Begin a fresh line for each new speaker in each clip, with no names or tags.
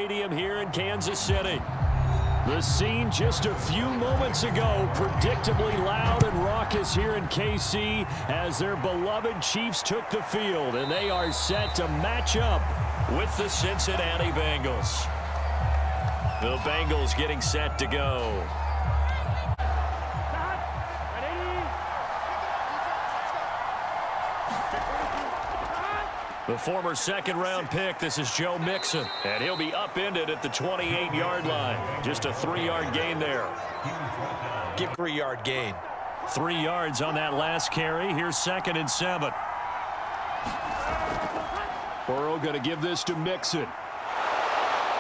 Stadium here in Kansas City. The scene just a few moments ago, predictably loud and raucous here in KC as their beloved Chiefs took the field, and they are set to match up with the Cincinnati Bengals. The Bengals getting set to go. The former second-round pick, this is Joe Mixon, and he'll be upended at the 28-yard line. Just a 3-yard gain there.
Give 3-yard gain.
3 yards on that last carry. Here's 2nd and 7. Burrow going to give this to Mixon.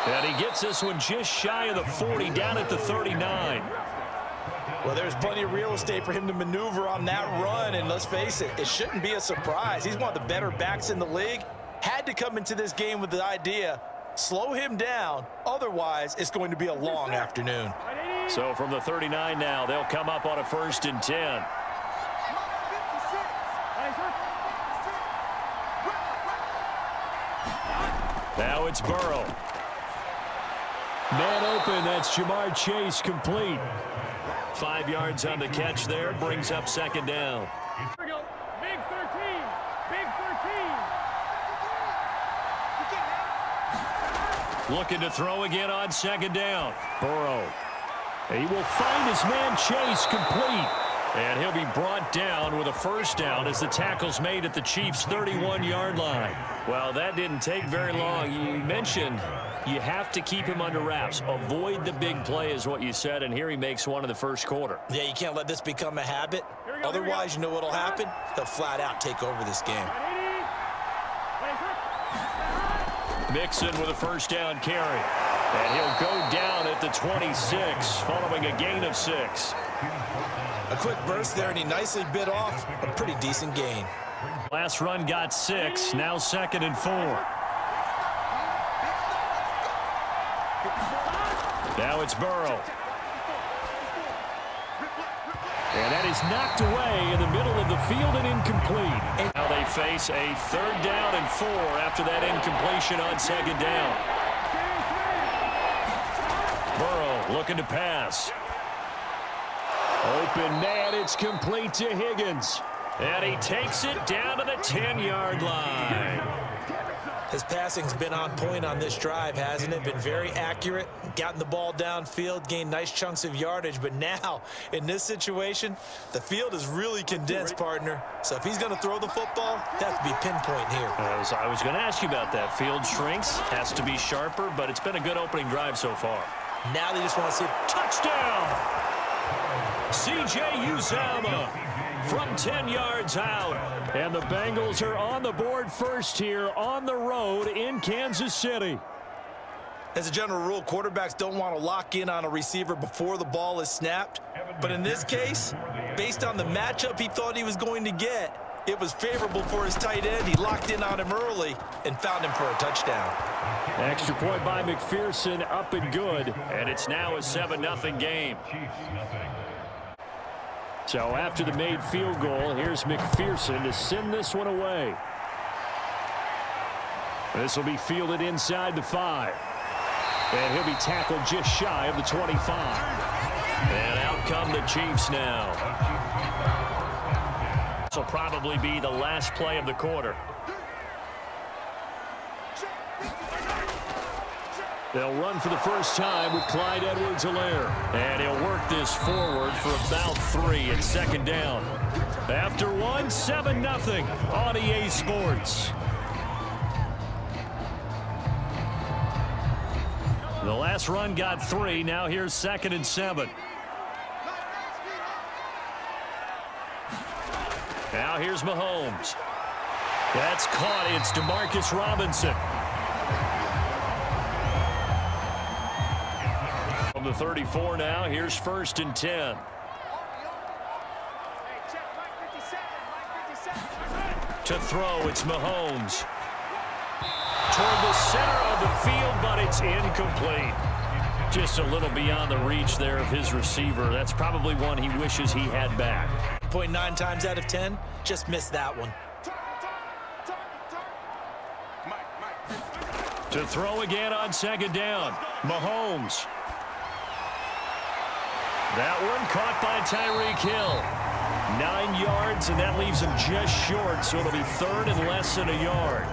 And he gets this one just shy of the 40, down at the 39.
Well, there's plenty of real estate for him to maneuver on that run, and let's face it, it shouldn't be a surprise. He's one of the better backs in the league. Had to come into this game with the idea, slow him down, otherwise it's going to be a long afternoon.
So from the 39 now, they'll come up on a 1st and 10. Now it's Burrow. Man open, that's Jamar Chase, complete. 5 yards on the catch there, brings up 2nd down.
Here we go. Big 13. Big 13.
Looking to throw again on 2nd down. Burrow. He will find his man Chase, complete. And he'll be brought down with a 1st down as the tackle's made at the Chiefs' 31-yard line. Well, that didn't take very long. You mentioned you have to keep him under wraps. Avoid the big play is what you said, and here he makes one in the 1st quarter.
Yeah, you can't let this become a habit. Otherwise, you know what'll happen? He'll flat out take over this game.
Mixon with a 1st down carry. And he'll go down at the 26 following a gain of 6.
A quick burst there, and he nicely bit off a pretty decent gain.
Last run got 6, now 2nd and 4. Now it's Burrow. And that is knocked away in the middle of the field and incomplete. Now they face a 3rd down and 4 after that incompletion on 2nd down. Burrow looking to pass. Open man, it's complete to Higgins. And he takes it down to the 10-yard line.
His passing's been on point on this drive, hasn't it? Been very accurate, gotten the ball downfield, gained nice chunks of yardage. But now, in this situation, the field is really condensed, partner. So if he's going to throw the football, that has to be pinpoint here.
I was going to ask you about that. Field shrinks, has to be sharper, but it's been a good opening drive so far.
Now they just want to see a
touchdown. C.J. Uzomah from 10 yards out. And the Bengals are on the board first here on the road in Kansas City.
As a general rule, quarterbacks don't want to lock in on a receiver before the ball is snapped. But in this case, based on the matchup he thought he was going to get, it was favorable for his tight end. He locked in on him early and found him for a touchdown.
Extra point by McPherson, up and good. And it's now a 7-0 game. So after the made field goal, here's McPherson to send this one away. This will be fielded inside the 5. And he'll be tackled just shy of the 25. And out come the Chiefs now. This will probably be the last play of the quarter. They'll run for the first time with Clyde Edwards-Helaire. And he'll work this forward for about 3 at 2nd down. After 1, 7-0 on EA Sports. The last run got 3. Now here's 2nd and 7. Now here's Mahomes. That's caught. It's Demarcus Robinson. From the 34 now, here's 1st and 10. To throw, it's Mahomes. Toward the center of the field, but it's incomplete. Just a little beyond the reach there of his receiver. That's probably one he wishes he had back.
0.9 times out of 10, just missed that one.
To throw again on second down. Mahomes. That one caught by Tyreek Hill. 9 yards, and that leaves him just short, so it'll be third and less than a yard.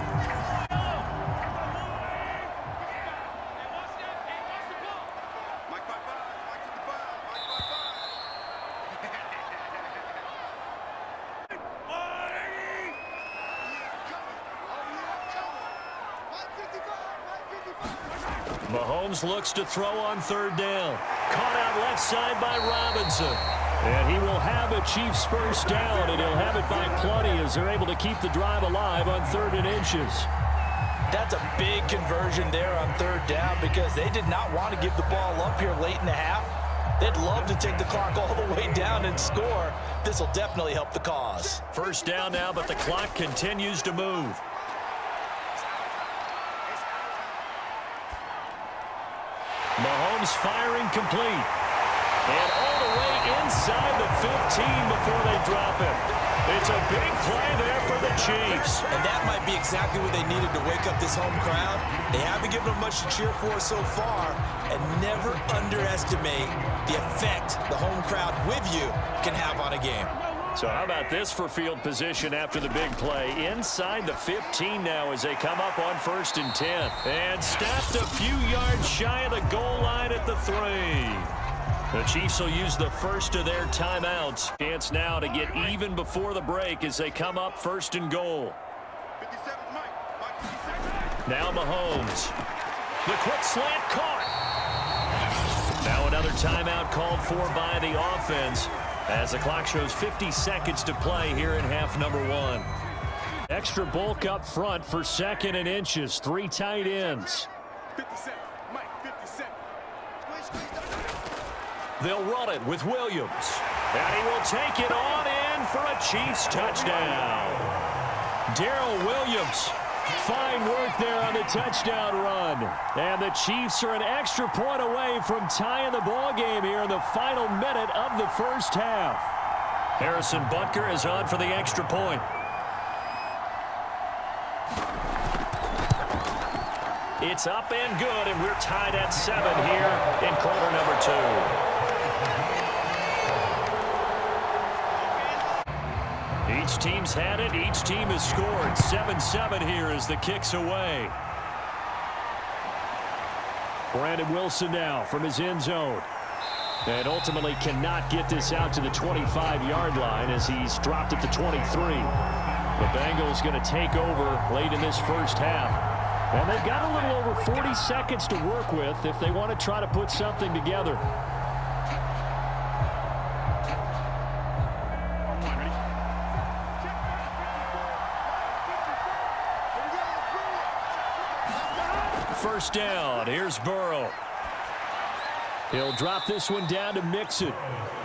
Mahomes looks to throw on third down. Caught out left side by Robinson. And he will have a Chiefs first down, and he'll have it by plenty as they're able to keep the drive alive on 3rd and inches.
That's a big conversion there on third down because they did not want to give the ball up here late in the half. They'd love to take the clock all the way down and score. This will definitely help the cause.
First down now, but the clock continues to move. Mahomes firing complete. And all the way inside the 15 before they drop it. It's a big play there for the Chiefs.
And that might be exactly what they needed to wake up this home crowd. They haven't given them much to cheer for so far. And never underestimate the effect the home crowd with you can have on a game.
So how about this for field position after the big play? Inside the 15 now as they come up on 1st and 10. And stopped a few yards shy of the goal line at the 3. The Chiefs will use the first of their timeouts. Chance now to get even before the break as they come up 1st and goal. Now Mahomes. The quick slant caught. Now another timeout called for by the offense as the clock shows 50 seconds to play here in half number 1. Extra bulk up front for 2nd and inches. 3 tight ends.
57. Mike, 57.
They'll run it with Williams. And he will take it on in for a Chiefs touchdown. Darrell Williams. Fine work there on the touchdown run. And the Chiefs are an extra point away from tying the ball game here in the final minute of the first half. Harrison Butker is on for the extra point. It's up and good, and we're tied at 7 here in quarter number 2. Each team's had it. Each team has scored. 7-7 here as the kick's away. Brandon Wilson now from his end zone. And ultimately cannot get this out to the 25-yard line as he's dropped at the 23. The Bengals going to take over late in this first half. And they've got a little over 40 seconds to work with if they want to try to put something together. First down. Here's Burrow. He'll drop this one down to Mixon.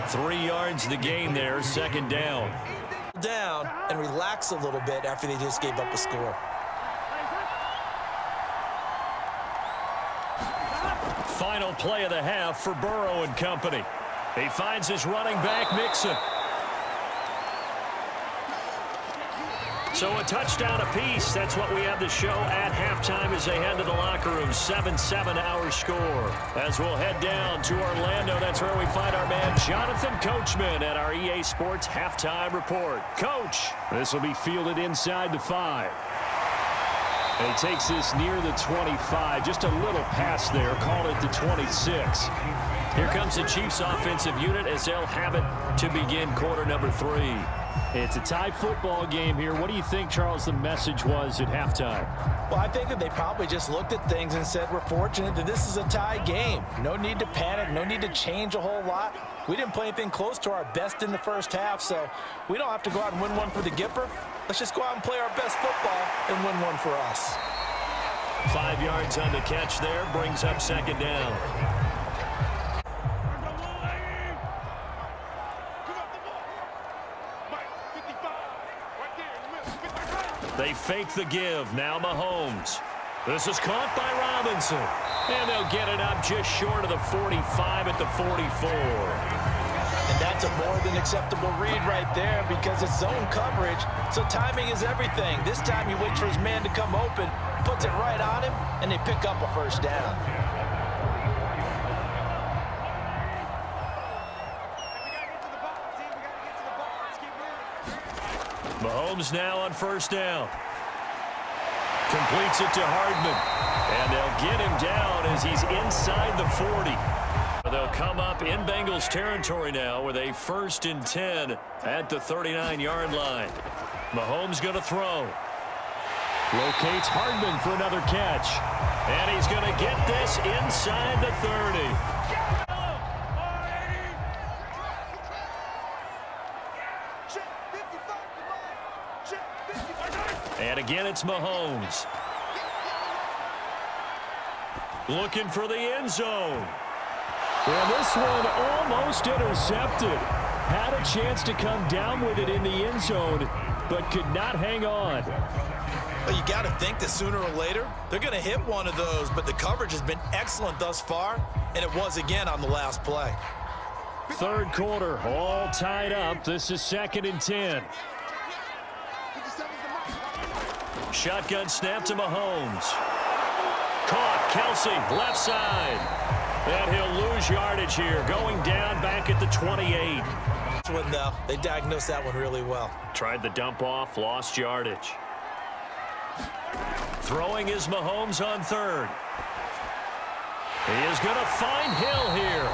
3 yards the gain there. 2nd down.
Down and relax a little bit after they just gave up a score.
Final play of the half for Burrow and company. He finds his running back, Mixon. So a touchdown apiece. That's what we have to show at halftime as they head to the locker room. 7-7 our score. As we'll head down to Orlando, that's where we find our man Jonathan Coachman at our EA Sports Halftime Report. Coach, this will be fielded inside the 5. And he takes this near the 25. Just a little pass there. Call it the 26. Here comes the Chiefs offensive unit as they'll have it to begin quarter number 3. It's a tie football game here. What do you think, Charles, the message was at halftime?
Well, I think that they probably just looked at things and said, we're fortunate that this is a tie game. No need to panic. No need to change a whole lot. We didn't play anything close to our best in the first half, so we don't have to go out and win one for the Gipper. Let's just go out and play our best football and win one for us.
5 yards on the catch there. Brings up 2nd down. They fake the give. Now Mahomes. This is caught by Robinson. And they'll get it up just short of the 45 at the 44.
And that's a more than acceptable read right there because it's zone coverage, so timing is everything. This time he waits for his man to come open, puts it right on him, and they pick up a first down.
Mahomes now on first down. Completes it to Hardman. And they'll get him down as he's inside the 40. They'll come up in Bengals territory now with a 1st and 10 at the 39-yard line. Mahomes going to throw. Locates Hardman for another catch. And he's going to get this inside the 30. And again, it's Mahomes. Looking for the end zone.
And this one almost intercepted. Had a chance to come down with it in the end zone, but could not hang on.
Well, you got to think that sooner or later, they're going to hit one of those, but the coverage has been excellent thus far, and it was again on the last play.
Third quarter, all tied up. This is 2nd and 10.
Shotgun snap to Mahomes. Caught, Kelsey, left side. And he'll lose yardage here, going down back at the 28.
This one, though, they diagnosed that one really well.
Tried the dump off, lost yardage. Throwing is Mahomes on third. He is going to find Hill here.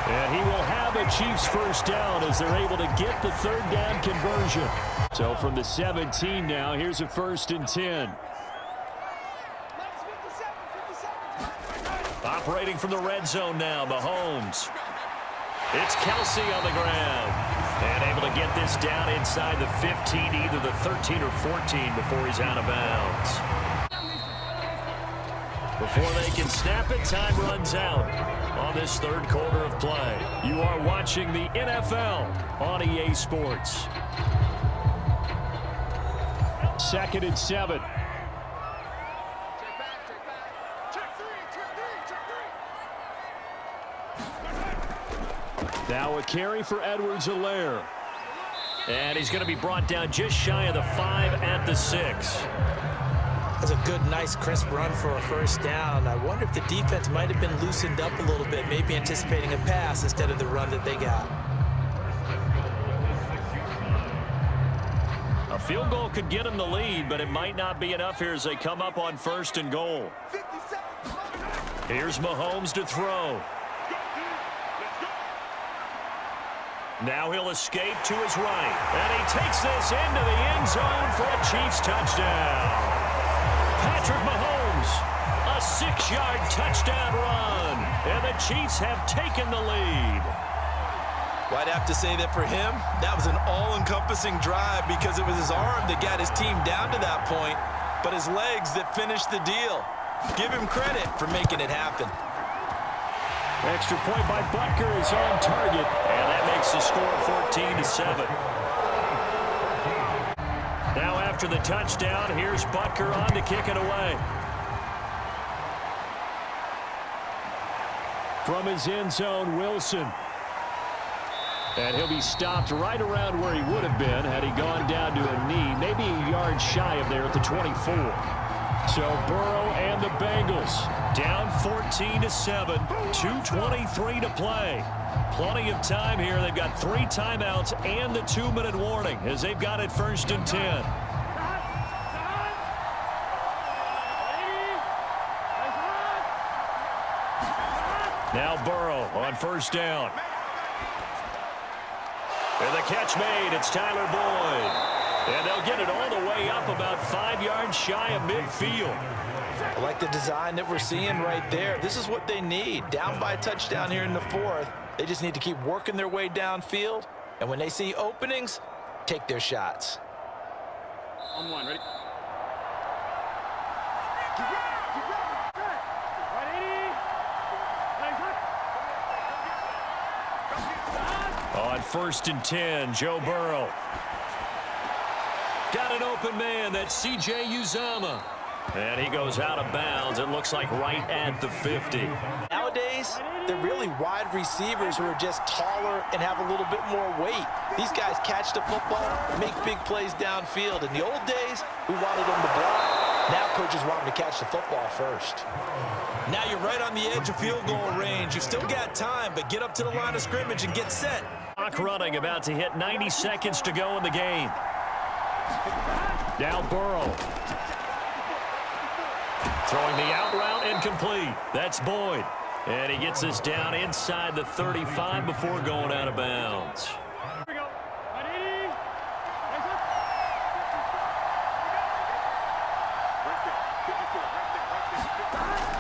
And he will have a Chiefs first down as they're able to get the third down conversion. So from the 17 now, here's a 1st and 10. Operating from the red zone now, Mahomes. It's Kelsey on the ground. And able to get this down inside the 15, either the 13 or 14 before he's out of bounds. Before they can snap it, time runs out on this third quarter of play. You are watching the NFL on EA Sports.
2nd and 7. Now a carry for Edwards-Helaire.
And he's going to be brought down just shy of the 5 at the 6.
That's a good, nice, crisp run for a first down. I wonder if the defense might have been loosened up a little bit, maybe anticipating a pass instead of the run that they got.
A field goal could get them the lead, but it might not be enough here as they come up on 1st and goal. Here's Mahomes to throw. Now he'll escape to his right. And he takes this into the end zone for a Chiefs touchdown. Patrick Mahomes, a 6-yard touchdown run. And the Chiefs have taken the lead.
Well, I'd have to say that for him, that was an all-encompassing drive because it was his arm that got his team down to that point, but his legs that finished the deal. Give him credit for making it happen.
Extra point by Butker is on target.
And that makes the score 14-7. Now after the touchdown, here's Butker on to kick it away.
From his end zone, Wilson. And he'll be stopped right around where he would have been had he gone down to a knee, maybe a yard shy of there at the 24. So Burrow and the Bengals
down 14-7, 2:23 to play. Plenty of time here. They've got 3 timeouts and the 2-minute warning as they've got it 1st and 10. Now Burrow on first down. And the catch made. It's Tyler Boyd. And they'll get it all the way up about 5 yards shy of midfield.
I like the design that we're seeing right there. This is what they need. Down by a touchdown here in the 4th. They just need to keep working their way downfield. And when they see openings, take their shots.
On 1, ready?
On 1st and 10, Joe Burrow. Got an open man. That's C.J. Uzomah. And he goes out of bounds. It looks like right at the 50.
Nowadays, guys, they're really wide receivers who are just taller and have a little bit more weight. These guys catch the football, make big plays downfield. In the old days, we wanted them to block. Now coaches want them to catch the football first. Now you're right on the edge of field goal range. You've still got time, but get up to the line of scrimmage and get set.
Clock running, about to hit 90 seconds to go in the game. Now Burrow. Throwing the out route, incomplete. That's Boyd. And he gets us down inside the 35 before going out of bounds.
Here we go. Ready? Raise up.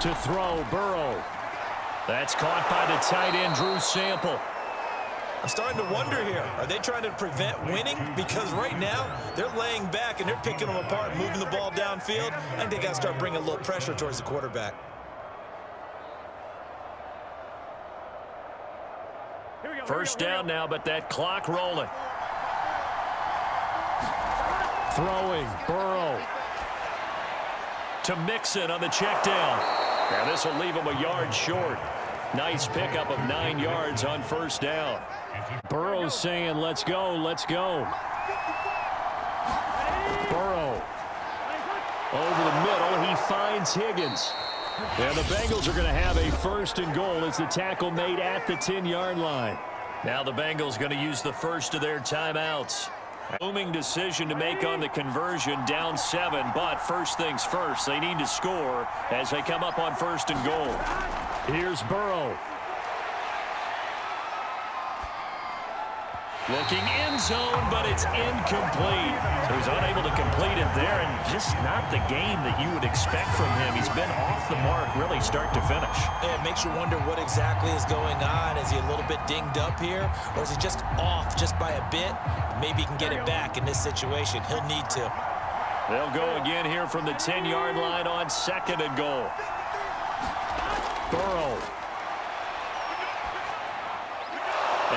To throw, Burrow. That's caught by the tight end, Drew Sample.
I'm starting to wonder here, are they trying to prevent winning? Because right now, they're laying back and they're picking them apart, moving the ball downfield. I think they got to start bringing a little pressure towards the quarterback.
Here we go.
First down now, but that clock rolling. Throwing, Burrow. To Mixon on the check down. And this will leave him a yard short. Nice pickup of 9 yards on first down. Burrow's saying, let's go, let's go. Burrow. Over the middle, he finds Higgins. And the Bengals are going to have a first and goal as the tackle made at the 10-yard line. Now the Bengals going to use the first of their timeouts. Booming decision to make on the conversion, down 7, but first things first, they need to score as they come up on first and goal. Here's Burrow. Looking end zone, but it's incomplete. So he's unable to complete it there, and just not the game that you would expect from him. He's been off the mark, really, start to finish.
Yeah, it makes you wonder what exactly is going on. Is he a little bit dinged up here, or is he just off just by a bit? Maybe he can get it back in this situation. He'll need to.
They'll go again here from the 10-yard line on second and goal. Burrow.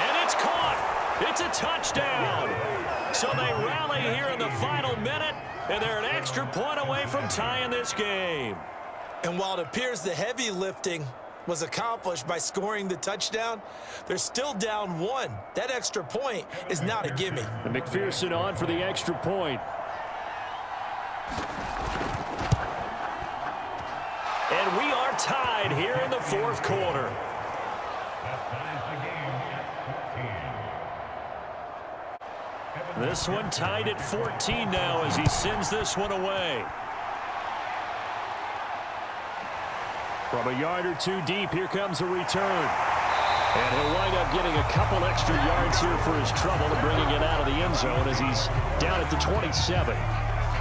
And it's caught. It's a touchdown. So they rally here in the final minute, and they're an extra point away from tying this game.
And while it appears the heavy lifting was accomplished by scoring the touchdown, they're still down 1. That extra point is not a gimme.
And McPherson on for the extra point. And we are tied here in the fourth quarter. This one tied at 14 now as he sends this one away. From a yard or two deep, here comes a return. And he'll wind up getting a couple extra yards here for his trouble and bringing it out of the end zone as he's down at the 27.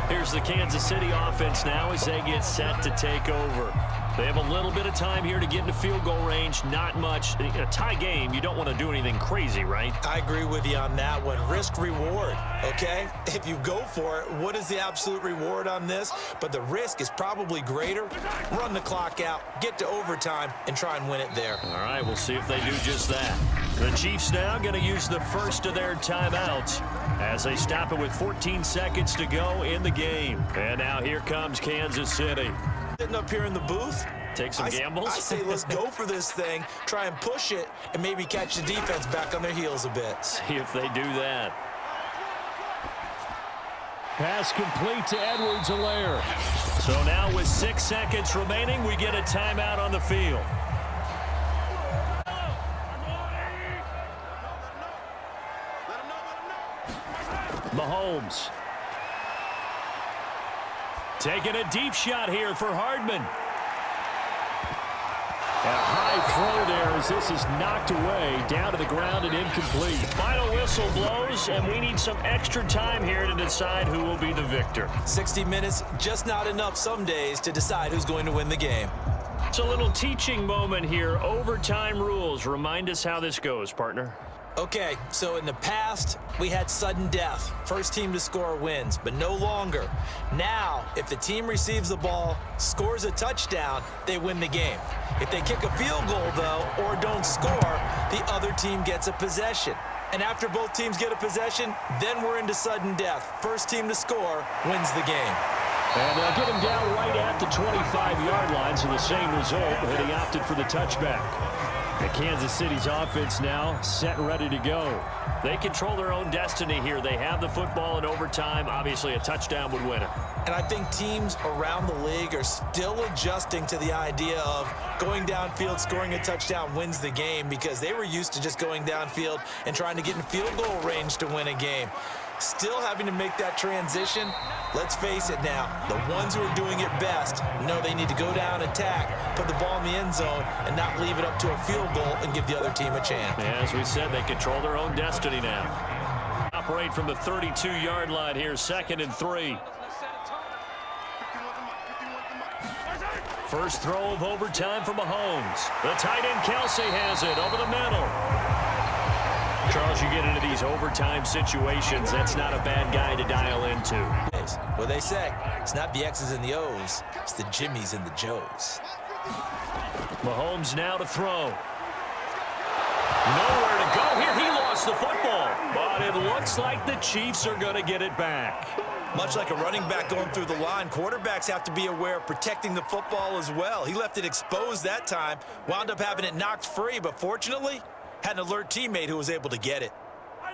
Here's the Kansas City offense now as they get set to take over. They have a little bit of time here to get into field goal range. Not much. In a tie game, you don't want to do anything crazy, right?
I agree with you on that one. Risk reward, okay? If you go for it, what is the absolute reward on this? But the risk is probably greater. Run the clock out, get to overtime, and try and win it there.
All right, we'll see if they do just that. The Chiefs now going to use the first of their timeouts as they stop it with 14 seconds to go in the game. And now here comes Kansas City.
Sitting up here in the booth,
take some gambles.
I say let's go for this thing, try and push it, and maybe catch the defense back on their heels a bit.
See if they do that.
Pass complete to Edwards-Helaire.
So now with 6 seconds remaining, we get a timeout on the field. Mahomes. Taking a deep shot here for Hardman. And a high throw there as this is knocked away, down to the ground and incomplete. Final whistle blows, and we need some extra time here to decide who will be the victor.
60 minutes, just not enough some days to decide who's going to win the game.
It's a little teaching moment here. Overtime rules. Remind us how this goes, partner.
Okay, so in the past, we had sudden death. First team to score wins, but no longer. Now, if the team receives the ball, scores a touchdown, they win the game. If they kick a field goal, though, or don't score, the other team gets a possession. And after both teams get a possession, then we're into sudden death. First team to score wins the game.
And they'll get him down right at the 25-yard line, so the same result, but he opted for the touchback.
And Kansas City's offense now set and ready to go. They control their own destiny here. They have the football in overtime. Obviously, a touchdown would win it.
And I think teams around the league are still adjusting to the idea of going downfield, scoring a touchdown wins the game, because they were used to just going downfield and trying to get in field goal range to win a game. Still having to make that transition. Let's face it now, the ones who are doing it best know they need to go down, attack, put the ball in the end zone, and not leave it up to a field goal and give the other team a chance.
As we said, they control their own destiny now. Operate from the 32-yard line here, 2nd and 3. First throw of overtime for Mahomes. The tight end Kelsey has it over the middle. Charles, you get into these overtime situations, that's not a bad guy to dial into.
What they say, it's not the X's and the O's, it's the Jimmys and the Joes.
Mahomes now to throw. Nowhere to go here. He lost the football, but it looks like the Chiefs are going to get it back.
Much like a running back going through the line, quarterbacks have to be aware of protecting the football as well. He left it exposed that time, wound up having it knocked free, but fortunately, had an alert teammate who was able to get it.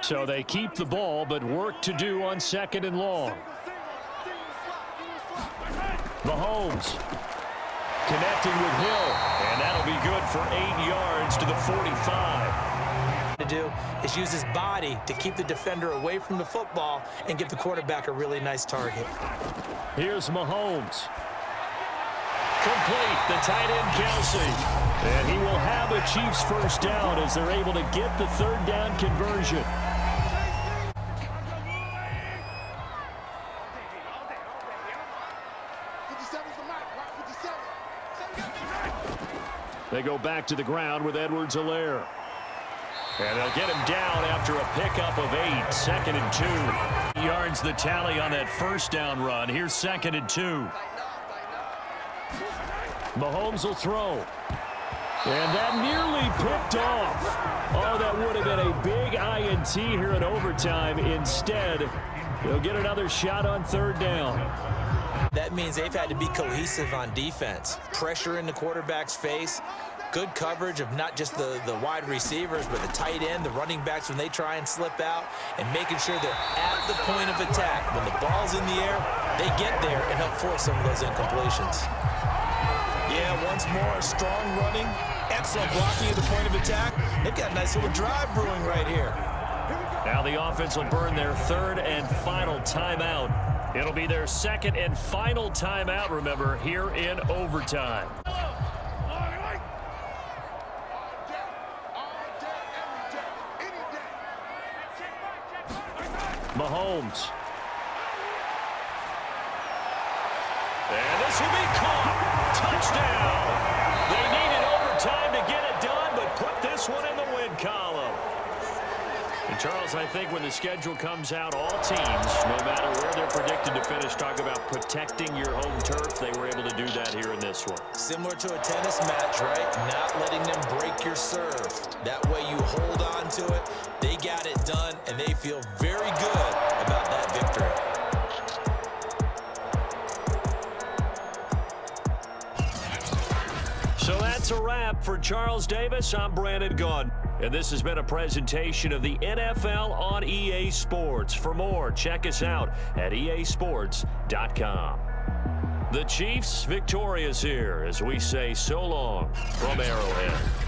So they keep the ball, but work to do on 2nd and long. Mahomes connecting with Hill, and that'll be good for 8 yards to the 45.
To do is use his body to keep the defender away from the football and give the quarterback a really nice target.
Here's Mahomes. Complete, the tight end Kelsey. And he will have a Chiefs first down as they're able to get the 3rd down conversion. They go back to the ground with Edwards-Helaire. And they'll get him down after a pickup of 8, 2nd and 2. Yards the tally on that first down run. Here's 2nd and 2. Mahomes will throw. And that nearly picked off. Oh, that would have been a big INT here in overtime. Instead, they'll get another shot on 3rd down.
That means they've had to be cohesive on defense. Pressure in the quarterback's face. Good coverage of not just the wide receivers, but the tight end, the running backs when they try and slip out, and making sure they're at the point of attack. When the ball's in the air, they get there and help force some of those incompletions. Yeah, once more, strong running, excellent blocking at the point of attack. They've got a nice little drive brewing right here.
Now the offense will burn their 3rd and final timeout. It'll be their 2nd and final timeout, remember, here in overtime. Mahomes. And this will be caught. Touchdown. They needed overtime to get it done, but put this one in the win column. And Charles, I think when the schedule comes out, all teams, no matter where they're predicted to finish, talk about protecting your home turf. They were able to do that here in this one.
Similar to a tennis match, right? Not letting them break your serve. That way you hold on to it. They got it done, and they feel very good about that victory.
So that's a wrap for Charles Davis. I'm Brandon Gunn. And this has been a presentation of the NFL on EA Sports. For more, check us out at easports.com. The Chiefs victorious here as we say so long from Arrowhead.